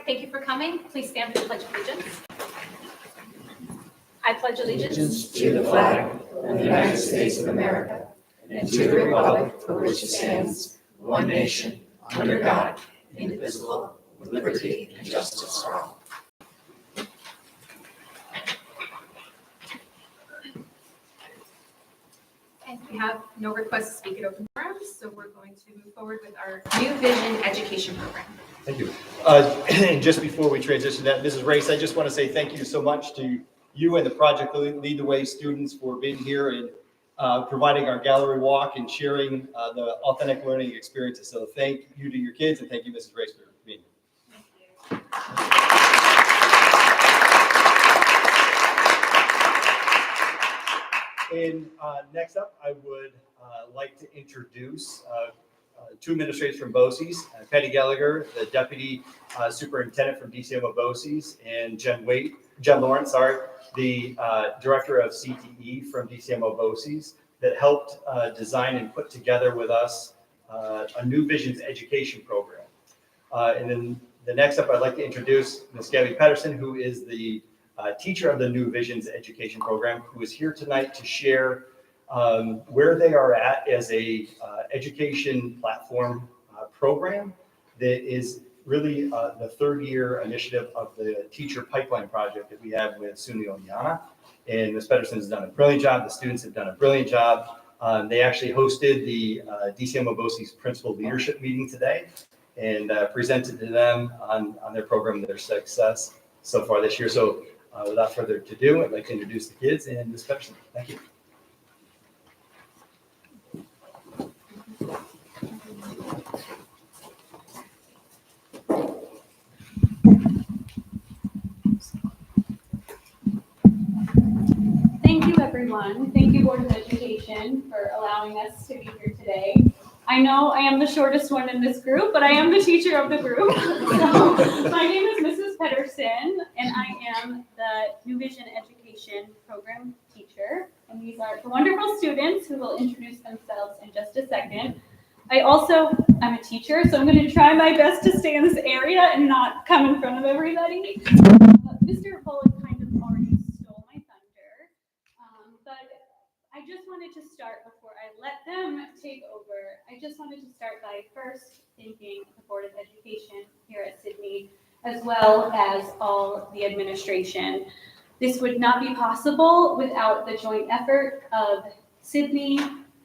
thank you for coming. Please stand for the Pledge of Allegiance. I pledge allegiance To the flag of the United States of America and to the republic for which it stands, one nation, under God, indivisible, with liberty and justice for all. And we have no requests to speak at open forums, so we're going to move forward with our New Vision Education Program. Thank you. And just before we transition to that, Mrs. Race, I just want to say thank you so much to you and the Project Lead the Way students for being here and providing our gallery walk and sharing the authentic learning experiences. So thank you to your kids and thank you, Mrs. Race, for being here. And next up, I would like to introduce two administrators from BOCES, Patty Gallagher, the Deputy Superintendent from DCMO BOCES, and Jen Lawrence, the Director of CTE from DCMO BOCES, that helped design and put together with us a New Visions education program. And then the next up, I'd like to introduce Ms. Gabby Patterson, who is the teacher of the New Visions education program, who is here tonight to share where they are at as a education platform program that is really the third year initiative of the teacher pipeline project that we have with SUNY Oneonta. And Ms. Patterson has done a brilliant job. The students have done a brilliant job. They actually hosted the DCMO BOCES principal leadership meeting today and presented to them on their program, their success so far this year. So without further ado, I'd like to introduce the kids and Ms. Patterson. Thank you. Thank you, everyone. Thank you, Board of Education, for allowing us to be here today. I know I am the shortest one in this group, but I am the teacher of the group. So, my name is Mrs. Pedersen, and I am the New Vision Education Program teacher. And these are the wonderful students who will introduce themselves in just a second. I'm a teacher, so I'm going to try my best to stay in this area and not come in front of everybody. Mr. Bullock kind of already stole my thunder, but I just wanted to start before I let them take over. I just wanted to start by first thanking the Board of Education here at Sidney, as well as all the administration. This would not be possible without the joint effort of Sidney,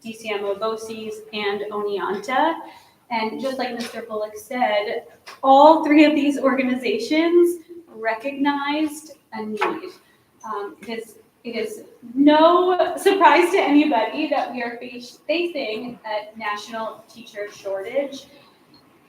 DCMO BOCES, and Oneonta. And just like Mr. Bullock said, all three of these organizations recognized a need. It is no surprise to anybody that we are facing a national teacher shortage,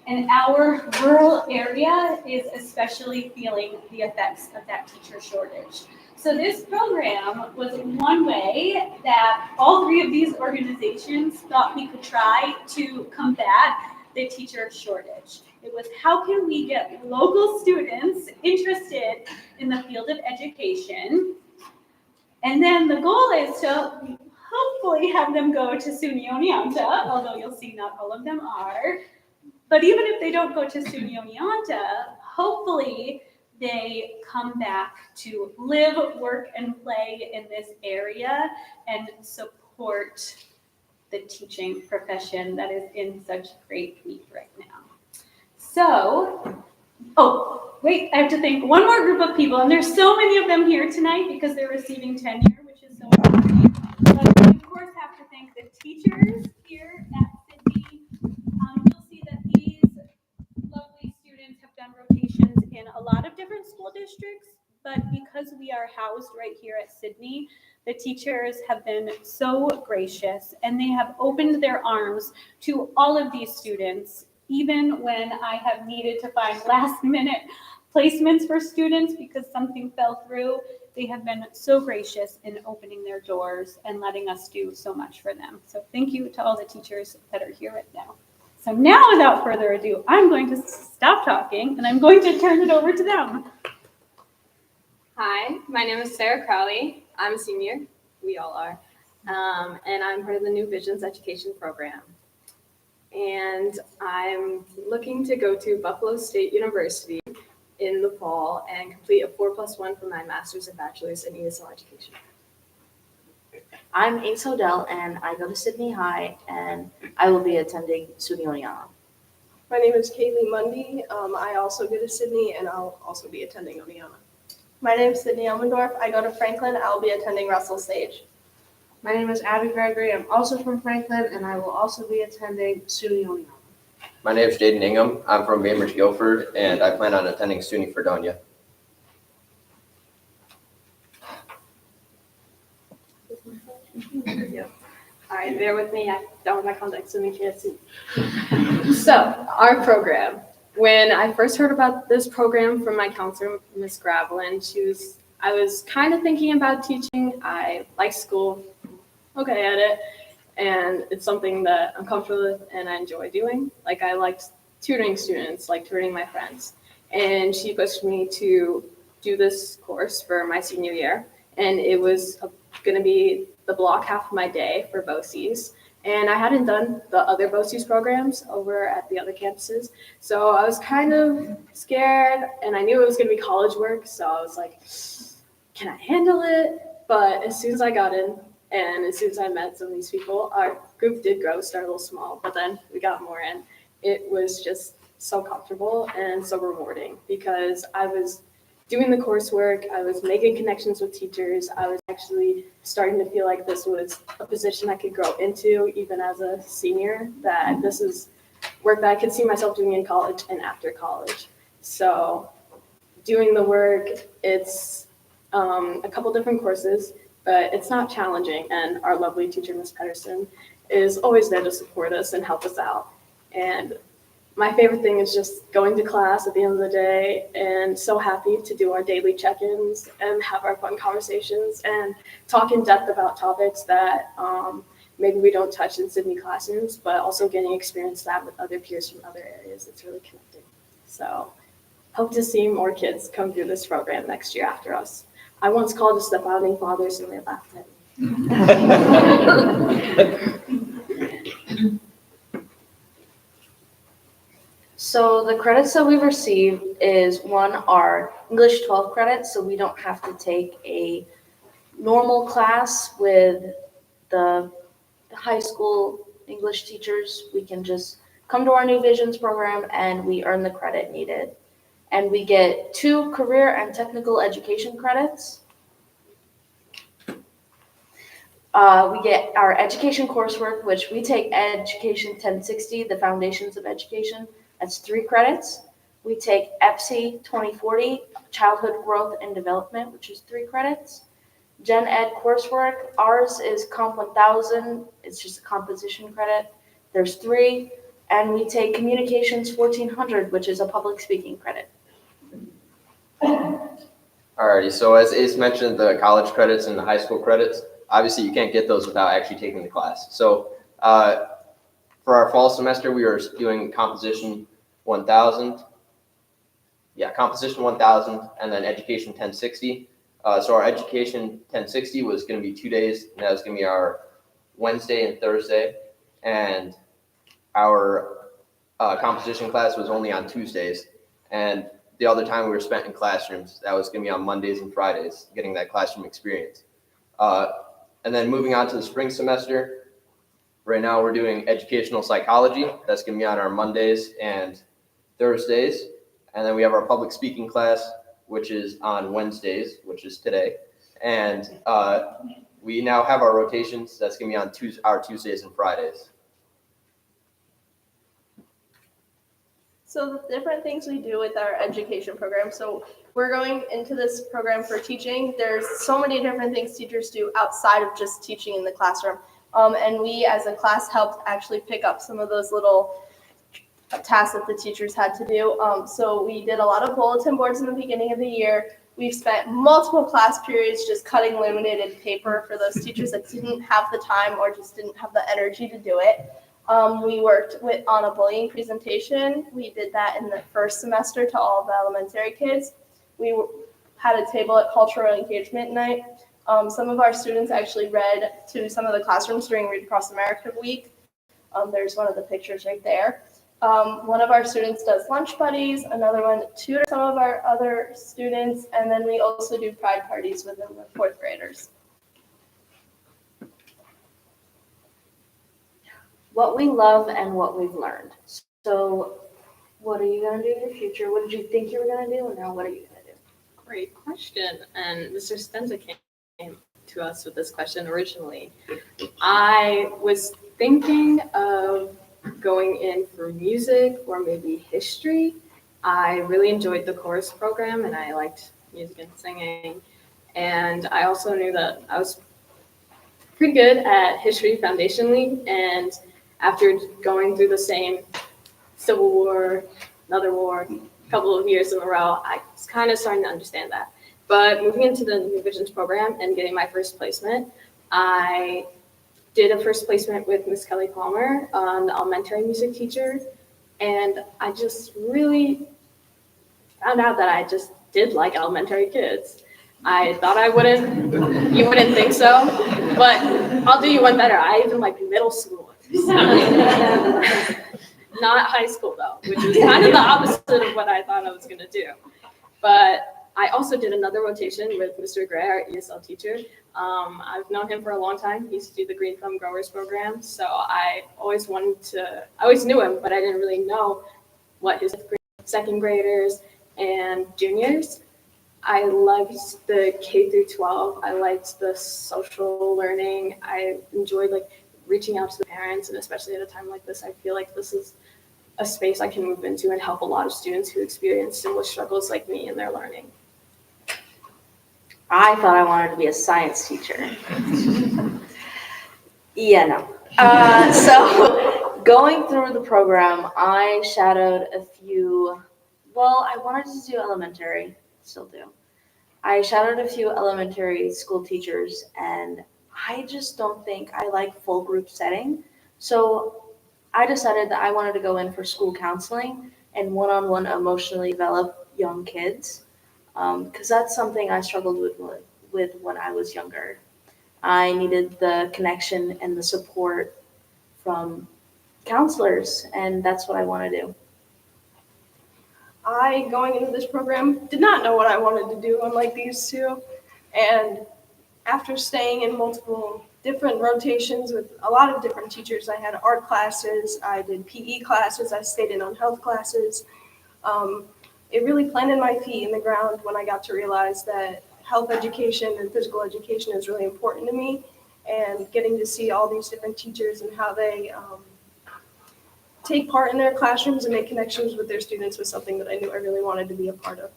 and our rural area is especially feeling the effects of that teacher shortage. So this program was one way that all three of these organizations thought we could try to combat the teacher shortage. It was, how can we get local students interested in the field of education? And then the goal is to hopefully have them go to SUNY Oneonta, although you'll see not all of them are. But even if they don't go to SUNY Oneonta, hopefully they come back to live, work, and play in this area and support the teaching profession that is in such great need right now. So, I have to thank one more group of people, and there's so many of them here tonight because they're receiving tenure, which is so important. But we, of course, have to thank the teachers here at Sidney. You'll see that these lovely students have done rotations in a lot of different school districts, but because we are housed right here at Sidney, the teachers have been so gracious, and they have opened their arms to all of these students, even when I have needed to find last-minute placements for students because something fell through. They have been so gracious in opening their doors and letting us do so much for them. So thank you to all the teachers that are here right now. So now, without further ado, I'm going to stop talking, and I'm going to turn it over to them. Hi, my name is Sarah Crowley. I'm a senior. We all are. And I'm part of the New Visions Education Program. And I'm looking to go to Buffalo State University in the fall and complete a 4+1 for my master's and bachelor's in ESL education. I'm Ace Hodell, and I go to Sidney High, and I will be attending SUNY Oneonta. My name is Kaylee Mundy. I also go to Sydney, and I'll also be attending Oneonta. My name is Sydney Elmendorf. I go to Franklin. I'll be attending Russell Sage. My name is Abby Gregory. I'm also from Franklin, and I will also be attending SUNY Oneonta. My name is Jaden Ingham. I'm from Bainbridge Guilford, and I plan on attending SUNY Fredonia. All right, bear with me. I don't have my contacts and you can't see. So, our program. When I first heard about this program from my counselor, Miss Gravelin, I was kind of thinking about teaching. I like school, okay at it, and it's something that I'm comfortable with and I enjoy doing. Like, I liked tutoring students, like tutoring my friends. And she pushed me to do this course for my senior year, and it was going to be the block half of my day for BOCES. And I hadn't done the other BOCES programs over at the other campuses. So I was kind of scared, and I knew it was going to be college work. So I was like, can I handle it? But as soon as I got in, and as soon as I met some of these people, our group did grow, start a little small, but then we got more in. It was just so comfortable and so rewarding because I was doing the coursework, I was making connections with teachers, I was actually starting to feel like this was a position I could grow into even as a senior, that this is work that I could see myself doing in college and after college. So doing the work, it's a couple different courses, but it's not challenging, and our lovely teacher, Miss Pedersen, is always there to support us and help us out. And my favorite thing is just going to class at the end of the day and so happy to do our daily check-ins and have our fun conversations and talk in depth about topics that maybe we don't touch in Sydney classrooms, but also getting experience that with other peers from other areas. It's really connecting. So hope to see more kids come through this program next year after us. I once called us the founding fathers and they laughed at me. So the credits that we've received is one are English 12 credits, so we don't have to take a normal class with the high school English teachers. We can just come to our New Visions program and we earn the credit needed. And we get 2 career and technical education credits. We get our education coursework, which we take Education 1060, the Foundations of Education. That's 3 credits. We take EPSI 2040, Childhood Growth and Development, which is 3 credits. Gen Ed coursework, ours is Comp 1000. It's just a composition credit. There's 3. And we take Communications 1400, which is a public speaking credit. Alrighty, so as Ace mentioned, the college credits and the high school credits, obviously you can't get those without actually taking the class. So for our fall semester, we are doing Composition 1000. Yeah, Composition 1000 and then Education 1060. So our Education 1060 was going to be 2 days, and that was going to be our Wednesday and Thursday. And our composition class was only on Tuesdays. And the other time we were spent in classrooms, that was going to be on Mondays and Fridays, getting that classroom experience. And then moving on to the spring semester, right now we're doing educational psychology. That's going to be on our Mondays and Thursdays. And then we have our public speaking class, which is on Wednesdays, which is today. And we now have our rotations. That's going to be on our Tuesdays and Fridays. So the different things we do with our education program. So we're going into this program for teaching. There's so many different things teachers do outside of just teaching in the classroom. And we as a class helped actually pick up some of those little tasks that the teachers had to do. So we did a lot of bulletin boards in the beginning of the year. We've spent multiple class periods just cutting laminated paper for those teachers that didn't have the time or just didn't have the energy to do it. We worked on a bullying presentation. We did that in the first semester to all of the elementary kids. We had a table at cultural engagement night. Some of our students actually read to some of the classrooms during Read Across America Week. There's one of the pictures right there. One of our students does lunch buddies, another one tutors some of our other students, and then we also do pride parties within the fourth graders. What we love and what we've learned. So what are you going to do in your future? What did you think you were going to do, and now what are you going to do? Great question. And Mr. Stenza came to us with this question originally. I was thinking of going in for music or maybe history. I really enjoyed the chorus program and I liked music and singing. And I also knew that I was pretty good at history foundationally. And after going through the same Civil War, another war, a couple of years in a row, I was kind of starting to understand that. But moving into the New Visions program and getting my first placement, I did a first placement with Miss Kelly Palmer, the elementary music teacher, and I just really found out that I just did like elementary kids. I thought I wouldn't, you wouldn't think so, but I'll do you one better. I even like middle schoolers. Not high school though, which is kind of the opposite of what I thought I was gonna do. But I also did another rotation with Mr. Gray, our ESL teacher. I've known him for a long time. He used to do the Green Thumb Growers program. So I always knew him, but I didn't really know what his second graders and juniors. I liked the K through 12. I liked the social learning. I enjoyed like reaching out to the parents, and especially at a time like this, I feel like this is a space I can move into and help a lot of students who experience similar struggles like me in their learning. I thought I wanted to be a science teacher. Yeah, no. So going through the program, I shadowed a few, I wanted to do elementary, still do. I shadowed a few elementary school teachers, and I just don't think I like full group setting. So I decided that I wanted to go in for school counseling and one-on-one emotionally develop young kids, because that's something I struggled with when I was younger. I needed the connection and the support from counselors, and that's what I want to do. I, going into this program, did not know what I wanted to do, unlike these two. And after staying in multiple different rotations with a lot of different teachers, I had art classes, I did PE classes, I stayed in on health classes. It really planted my feet in the ground when I got to realize that health education and physical education is really important to me, and getting to see all these different teachers and how they take part in their classrooms and make connections with their students was something that I knew I really wanted to be a part of.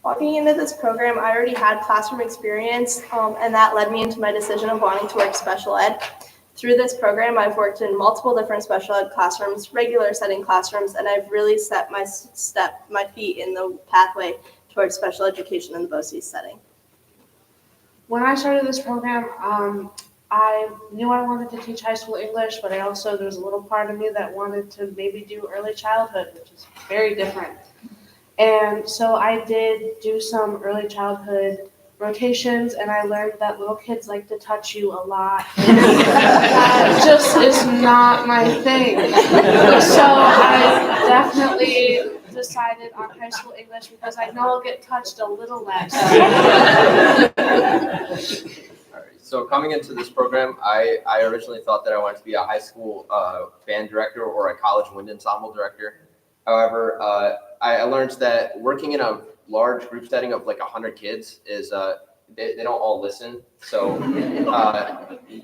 Walking into this program, I already had classroom experience, and that led me into my decision of wanting to work special ed. Through this program, I've worked in multiple different special ed classrooms, regular setting classrooms, and I've really set my feet in the pathway towards special education in the BOCES setting. When I started this program, I knew I wanted to teach high school English, but there was a little part of me that wanted to maybe do early childhood, which is very different. And so I did do some early childhood rotations, and I learned that little kids like to touch you a lot. That just is not my thing. So I definitely decided on high school English because I know I'll get touched a little less. All right, so coming into this program, I originally thought that I wanted to be a high school band director or a college wind ensemble director. However, I learned that working in a large group setting of like 100 kids is, they don't all listen. So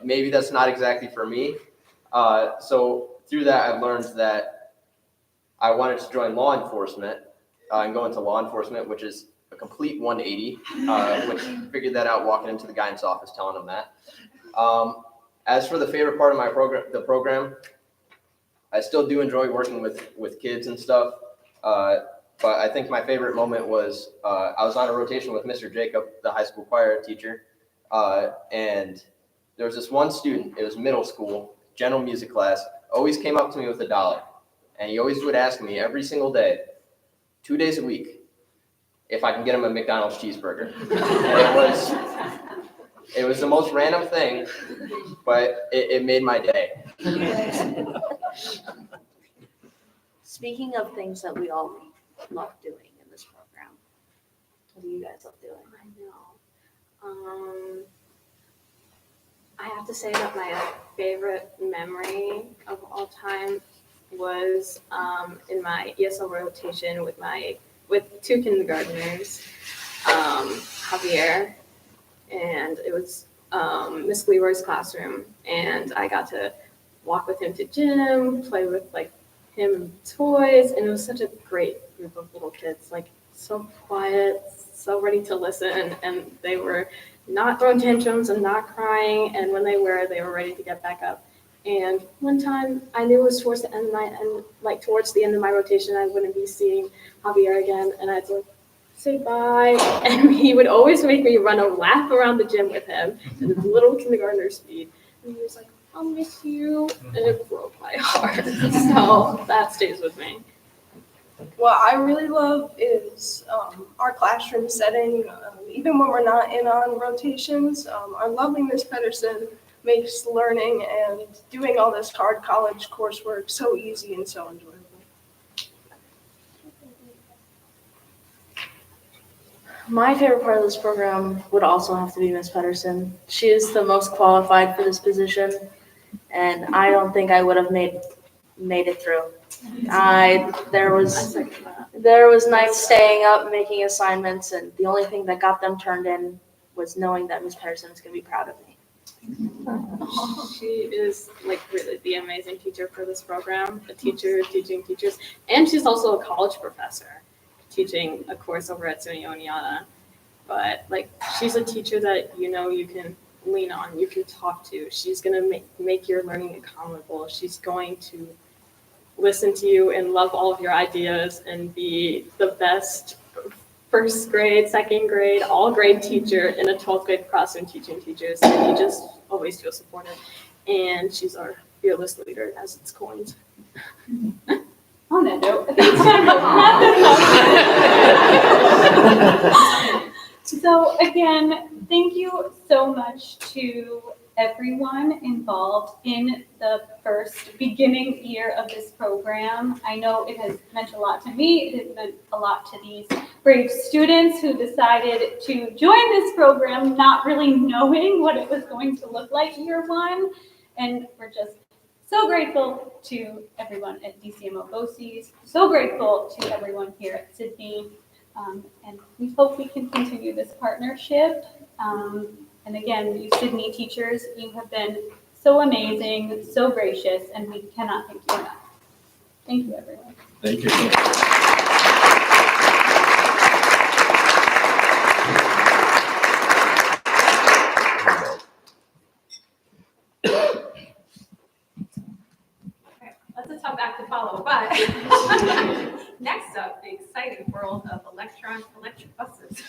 maybe that's not exactly for me. So through that, I learned that I wanted to join law enforcement and go into law enforcement, which is a complete 180, which figured that out walking into the guidance office telling them that. As for the favorite part of my program, I still do enjoy working with kids and stuff. But I think my favorite moment was I was on a rotation with Mr. Jacob, the high school choir teacher, and there was this one student, it was middle school, general music class, always came up to me with $1. And he always would ask me every single day, 2 days a week, if I can get him a McDonald's cheeseburger. And it was the most random thing, but it made my day. Speaking of things that we all love doing in this program, what do you guys love doing? I know. I have to say that my favorite memory of all time was in my ESL rotation with two kindergartners, Javier, and it was Miss Leroy's classroom, and I got to walk with him to gym, play with like him toys, and it was such a great group of little kids, like so quiet, so ready to listen, and they were not throwing tantrums and not crying, and when they were ready to get back up. And one time I knew it was towards the end of towards the end of my rotation, I wouldn't be seeing Javier again, and I'd like say bye, and he would always make me run a lap around the gym with him at his little kindergartner speed, and he was like, I'll miss you, and it broke my heart. So that stays with me. What I really love is our classroom setting. Even when we're not in on rotations, our lovely Miss Pedersen makes learning and doing all this hard college coursework so easy and so enjoyable. My favorite part of this program would also have to be Miss Pedersen. She is the most qualified for this position, and I don't think I would have made it through. There was nights staying up making assignments, and the only thing that got them turned in was knowing that Miss Pedersen is going to be proud of me. She is like really the amazing teacher for this program, a teacher teaching teachers, and she's also a college professor teaching a course over at SUNY Oneonta. But like she's a teacher that you can lean on, you can talk to. She's gonna make your learning accountable. She's going to listen to you and love all of your ideas and be the best first grade, second grade, all grade teacher in a 12th grade classroom teaching teachers. And you just always feel supported. And she's our fearless leader, as it's coined. On that note, I think it's time to wrap this up. So again, thank you so much to everyone involved in the first beginning year of this program. I know it has meant a lot to me. It has meant a lot to these brave students who decided to join this program not really knowing what it was going to look like year one. And we're just so grateful to everyone at DCMO BOCES, so grateful to everyone here at Sidney, and we hope we can continue this partnership. And again, you Sidney teachers, you have been so amazing, so gracious, and we cannot thank you enough. Thank you, everyone. Thank you. That's a tough act to follow, but next up, the exciting world of electric buses.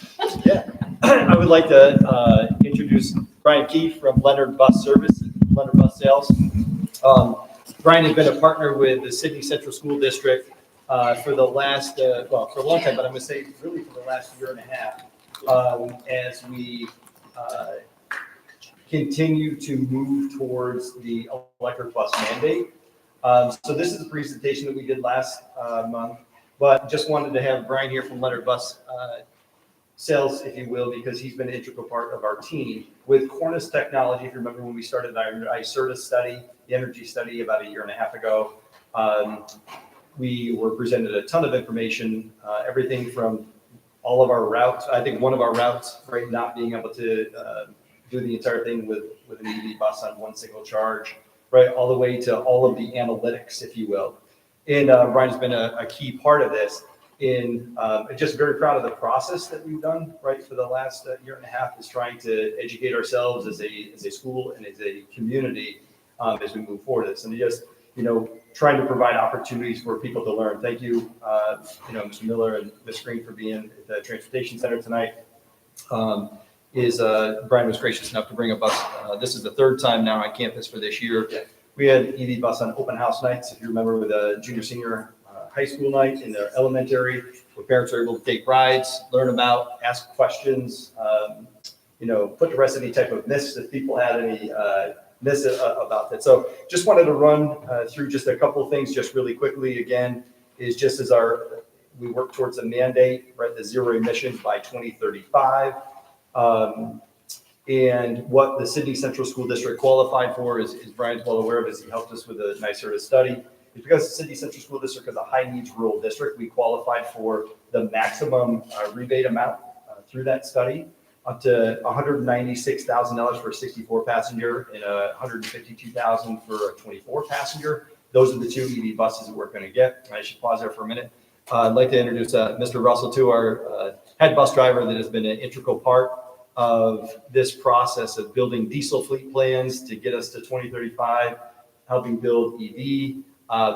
Yeah, I would like to introduce Brian Keefe from Leonard Bus Sales. Brian has been a partner with the Sidney Central School District for the last, for a long time, but I'm going to say really for the last year and a half, as we continue to move towards the electric bus mandate. So this is a presentation that we did last month, but just wanted to have Brian here from Leonard Bus Sales, if you will, because he's been an integral part of our team with Cornice Technology. If you remember when we started our ICERTA study, the energy study about a year and a half ago, we were presented a ton of information, everything from all of our routes. I think one of our routes, right, not being able to do the entire thing with an EV bus on one single charge, right, all the way to all of the analytics, if you will. And Brian's been a key part of this. Just very proud of the process that we've done, right, for the last year and a half, is trying to educate ourselves as a school and as a community as we move forward this. And just, trying to provide opportunities for people to learn. Thank you, Mr. Miller and Ms. Green for being at the Transportation Center tonight. Brian was gracious enough to bring a bus. This is the third time now on campus for this year. We had EV bus on open house nights, if you remember, with a junior, senior high school night in the elementary, where parents are able to take rides, learn about, ask questions, put to rest any type of myths if people had any myths about that. So just wanted to run through just a couple of things just really quickly. Again, is just as we work towards a mandate, right, the zero emissions by 2035. And what the Sidney Central School District qualified for is Brian's well aware of, as he helped us with a nice sort of study. It's because the Sidney Central School District is a high needs rural district, we qualified for the maximum rebate amount through that study, up to $196,000 for a 64 passenger and $152,000 for a 24 passenger. Those are the two EV buses that we're going to get. I should pause there for a minute. I'd like to introduce Mr. Russell, too, our head bus driver that has been an integral part of this process of building diesel fleet plans to get us to 2035, helping build EV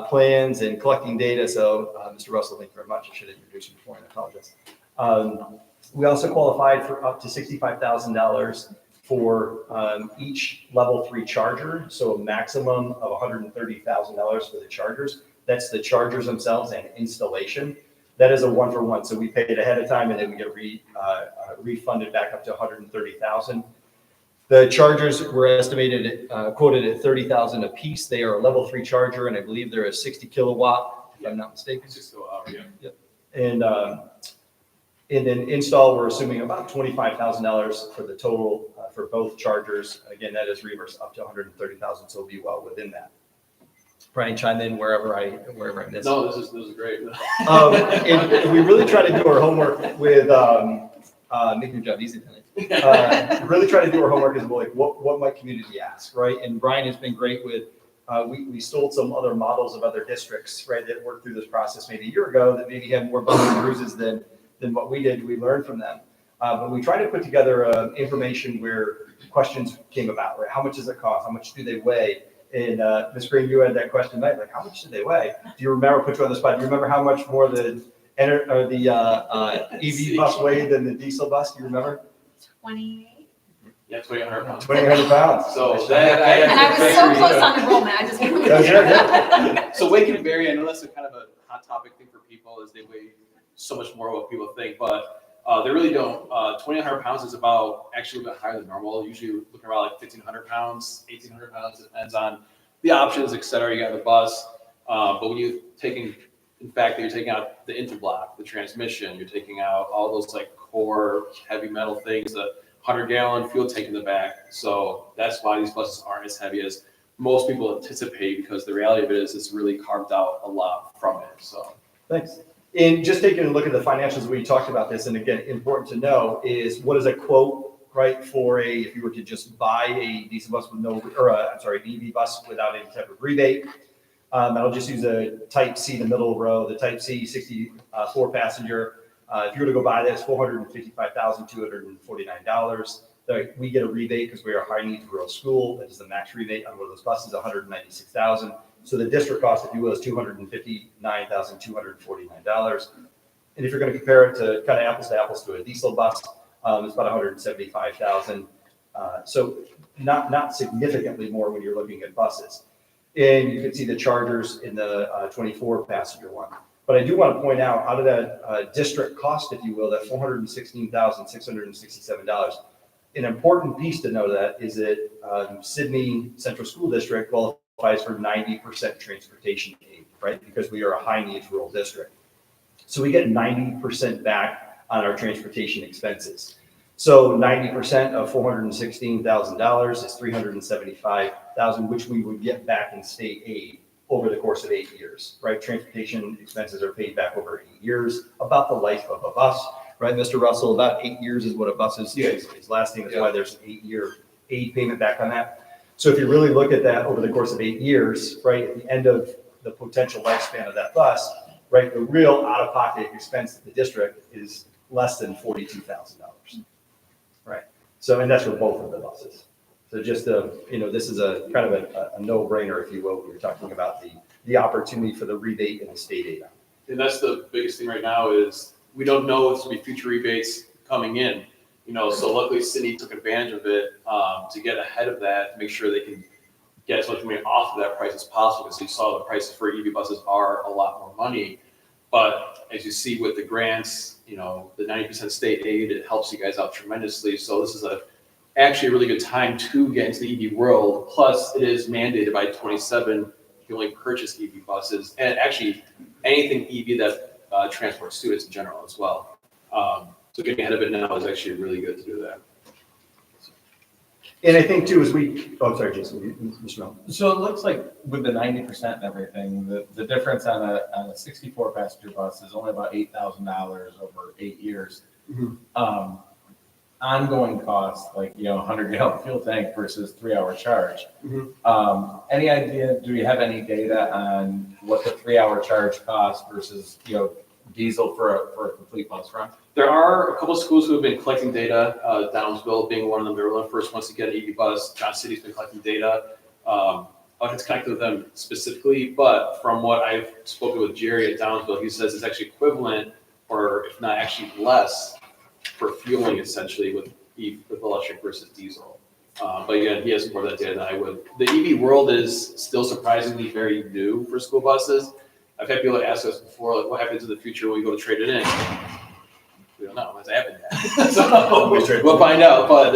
plans and collecting data. So, Mr. Russell, thank you very much. I should have introduced you before, and I apologize. We also qualified for up to $65,000 for each level 3 charger, so a maximum of $130,000 for the chargers. That's the chargers themselves and installation. That is a 1-for-1, so we pay it ahead of time and then we get refunded back up to $130,000. The chargers were estimated, quoted at $30,000 a piece. They are a level 3 charger, and I believe they're a 60 kilowatt, if I'm not mistaken. 60 kilowatt, yeah. Yep. And then install, we're assuming about $25,000 for the total for both chargers. Again, that is reimbursed up to $130,000, so we'll be well within that. Brian, chime in wherever I miss. No, this is great. And we really try to do our homework with making your job easy, really try to do our homework is like what might community ask, right? And Brian has been great with. We stole some other models of other districts, right, that worked through this process maybe a year ago that maybe had more bumps and bruises than what we did. We learned from them. But we try to put together information where questions came about, right? How much does it cost? How much do they weigh? And Ms. Green, you had that question tonight, like how much do they weigh? Do you remember, put you on the spot, do you remember how much more the EV bus weighed than the diesel bus? Do you remember? 28. Yeah, 2,800 pounds. 2,800 pounds. So that And I was so close on enrollment, I just can't believe That's it. So weight can vary. I know that's a kind of a hot topic thing for people, is they weigh so much more what people think, but they really don't. 2,800 pounds is about actually a bit higher than normal. Usually looking around like 1,500 pounds, 1,800 pounds. It depends on the options, et cetera. You got the bus, but when you're taking, in fact, you're taking out the interblock, the transmission, you're taking out all those like core heavy metal things, the 100-gallon fuel tank in the back. So that's why these buses aren't as heavy as most people anticipate, because the reality of it is it's really carved out a lot from it. So thanks. And just taking a look at the financials, we talked about this, and again, important to know is what is a quote, right, for if you were to just buy a diesel bus with no, or an EV bus without any type of rebate. I'll just use a Type C, the middle row, the Type C 64 passenger. If you were to go buy this, $455,249. We get a rebate because we are a high needs rural school. That is the max rebate on one of those buses, $196,000. So the district cost, if you will, is $259,249. And if you're going to compare it to kind of apples to a diesel bus, it's about $175,000. So not significantly more when you're looking at buses. And you can see the chargers in the 24 passenger one. But I do want to point out of that district cost, if you will, that $416,667. An important piece to know that is that Sidney Central School District qualifies for 90% transportation aid, right? Because we are a high needs rural district. So we get 90% back on our transportation expenses. So 90% of $416,000 is $375,000, which we would get back in state aid over the course of 8 years, right? Transportation expenses are paid back over 8 years, about the life of a bus, right, Mr. Russell? About 8 years is what a bus is lasting. That's why there's an 8-year aid payment back on that. So if you really look at that over the course of 8 years, right, at the end of the potential lifespan of that bus, right, the real out-of-pocket expense to the district is less than $42,000, right? So, and that's for both of the buses. So just this is a kind of a no-brainer, if you will, when you're talking about the opportunity for the rebate and the state aid. And that's the biggest thing right now is we don't know if there's going to be future rebates coming in. So luckily Sidney took advantage of it to get ahead of that, to make sure they can get as much money off of that price as possible. Because you saw the prices for EV buses are a lot more money. But as you see with the grants, the 90% state aid, it helps you guys out tremendously. So this is actually a really good time to get into the EV world. Plus, it is mandated by 27 can only purchase EV buses, and actually anything EV that transports students in general as well. So getting ahead of it now is actually really good to do that. And I think too, sorry, Jason, Mr. Mel. So it looks like with the 90% and everything, the difference on a 64 passenger bus is only about $8,000 over 8 years. Mhm. Ongoing costs, like, 100-gallon fuel tank versus 3-hour charge. Mhm. Any idea, do you have any data on what the 3-hour charge costs versus, diesel for a complete bus run? There are a couple of schools who have been collecting data, Downsville being one of them. They were one of the first ones to get an EV bus. Johnson City's been collecting data. I'll have to connect with them specifically, but from what I've spoken with Jerry at Downsville, he says it's actually equivalent, or if not actually less, for fueling essentially with electric versus diesel. But again, he has more of that data than I would. The EV world is still surprisingly very new for school buses. I've had people ask us before, like, what happens in the future when we go to trade it in? We don't know. It hasn't happened yet. So we'll find out. But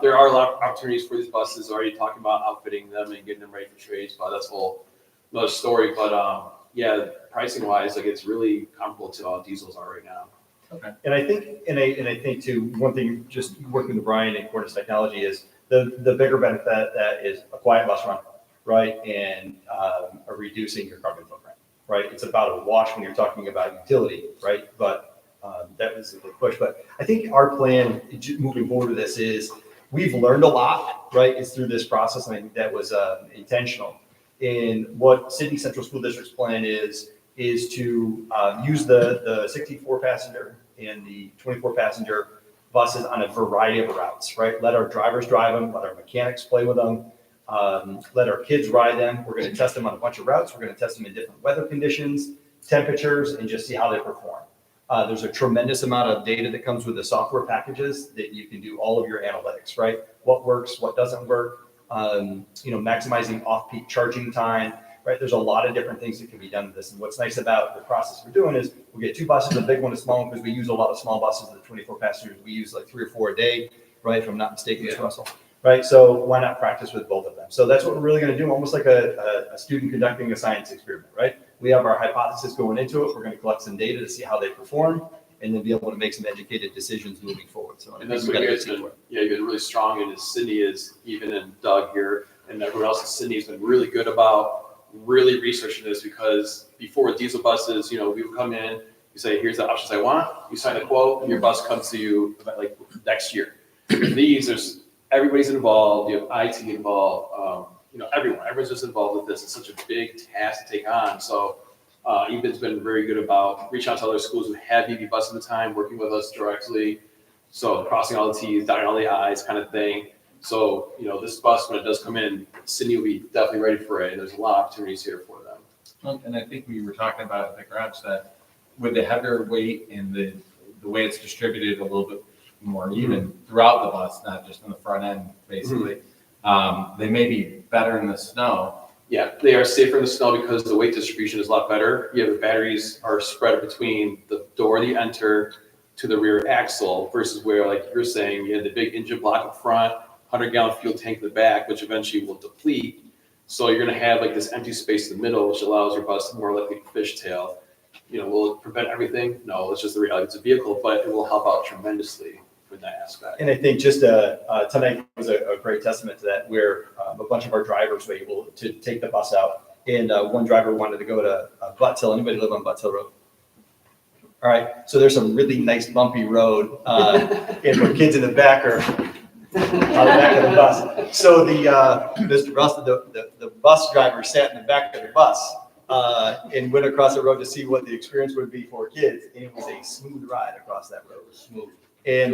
there are a lot of opportunities for these buses. Already talking about outfitting them and getting them ready for trades. But that's a whole another story. But yeah, pricing wise, like it's really comparable to how diesels are right now. Okay. And I think too, one thing, just working with Brian at Cornish Technology is the bigger benefit that is a quiet bus run, right? And reducing your carbon footprint, right? It's about a wash when you're talking about utility, right? But that was a big push. But I think our plan moving forward to this is we've learned a lot, right? It's through this process, and I think that was intentional. And what Sidney Central School District's plan is to use the 64 passenger and the 24 passenger buses on a variety of routes, right? Let our drivers drive them, let our mechanics play with them, let our kids ride them. We're going to test them on a bunch of routes. We're going to test them in different weather conditions, temperatures, and just see how they perform. There's a tremendous amount of data that comes with the software packages that you can do all of your analytics, right? What works, what doesn't work, maximizing off-peak charging time, right? There's a lot of different things that can be done with this. And what's nice about the process we're doing is we get 2 buses, a big one, a small one, because we use a lot of small buses, the 24 passengers. We use like 3 or 4 a day, right? If I'm not mistaken, Ms. Russell, right? So why not practice with both of them? So that's what we're really going to do, almost like a student conducting a science experiment, right? We have our hypothesis going into it. We're going to collect some data to see how they perform, and then be able to make some educated decisions moving forward. So and that's what you guys been, you've been really strong in. Is Sydney is, even in Doug here and everyone else in Sydney has been really good about really researching this, because before with diesel buses, we would come in, you say, here's the options I want, you sign a quote, and your bus comes to you like next year. With these, everybody's involved, you have IT involved, everyone's just involved with this. It's such a big task to take on. So EBID's been very good about reaching out to other schools who have EV buses at the time, working with us directly. So crossing all the T's, dotting all the I's kind of thing. So, this bus, when it does come in, Sydney will be definitely ready for it. And there's a lot of opportunities here for them. And I think we were talking about at the garage that with the heavier weight and the way it's distributed a little bit more even throughout the bus, not just in the front end, basically, they may be better in the snow. Yeah, they are safer in the snow because the weight distribution is a lot better. The batteries are spread between the door that you enter to the rear axle versus where, like you're saying, you had the big engine block up front, 100-gallon fuel tank in the back, which eventually will deplete. So you're going to have like this empty space in the middle, which allows your bus more like a fishtail. Will it prevent everything? No, it's just the reality. It's a vehicle, but it will help out tremendously in that aspect. And I think just tonight was a great testament to that, where a bunch of our drivers were able to take the bus out. And one driver wanted to go to Butts Hill. Anybody live on Butts Hill Road? All right. So there's some really nice bumpy road, and where kids in the back are on the back of the bus. So Mr. Russell, the bus driver sat in the back of the bus and went across the road to see what the experience would be for kids. And it was a smooth ride across that road. Smooth. And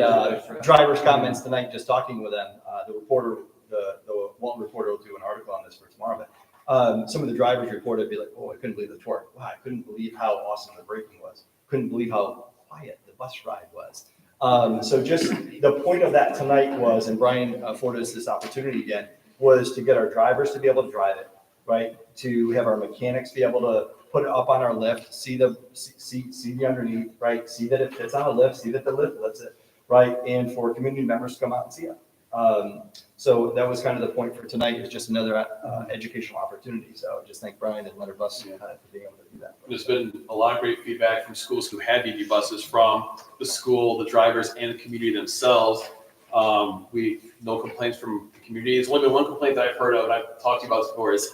driver's comments tonight, just talking with them, the reporter, the Walton reporter will do an article on this for tomorrow. But some of the drivers reported, be like, oh, I couldn't believe the torque. Wow, I couldn't believe how awesome the braking was. Couldn't believe how quiet the bus ride was. So just the point of that tonight was, and Brian afforded us this opportunity again, was to get our drivers to be able to drive it, right? To have our mechanics be able to put it up on our lift, see the underneath, right? See that it fits on a lift, see that the lift lifts it, right? And for community members to come out and see it. So that was kind of the point for tonight, is just another educational opportunity. So just thank Brian and Leonard Bus for being able to do that. There's been a lot of great feedback from schools who had DD buses, from the school, the drivers, and the community themselves. No complaints from the community. There's only been one complaint that I've heard of, and I've talked to you about this before, is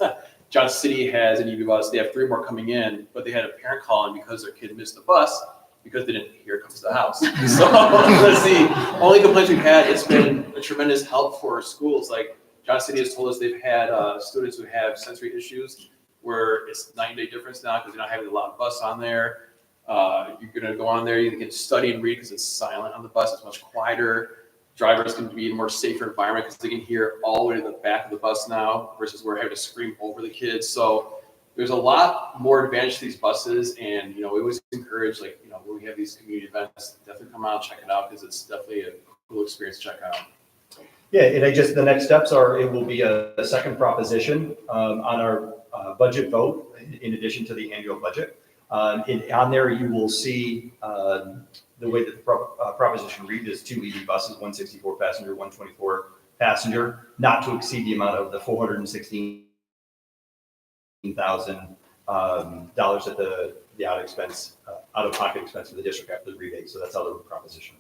Johnson City has an EV bus. They have 3 more coming in, but they had a parent call in because their kid missed the bus because they didn't hear it comes to the house. So that's the only complaints we've had. It's been a tremendous help for schools. Like Johnson City has told us they've had students who have sensory issues where it's 9-day difference now because they're not having a loud bus on there. You're going to go on there, you can study and read because it's silent on the bus. It's much quieter. Drivers can be in a more safer environment because they can hear all the way to the back of the bus now versus we're having to scream over the kids. So there's a lot more advantage to these buses, and we always encourage, when we have these community events, definitely come out, check it out, because it's definitely a cool experience to check out. Yeah, and the next steps are, it will be a second proposition on our budget vote, in addition to the annual budget. On there, you will see the way that the proposition reads is 2 EV buses, 164 passenger, 124 passenger, not to exceed the amount of the $416,000 that the out-of-pocket expense for the district after the rebate. So that's how the proposition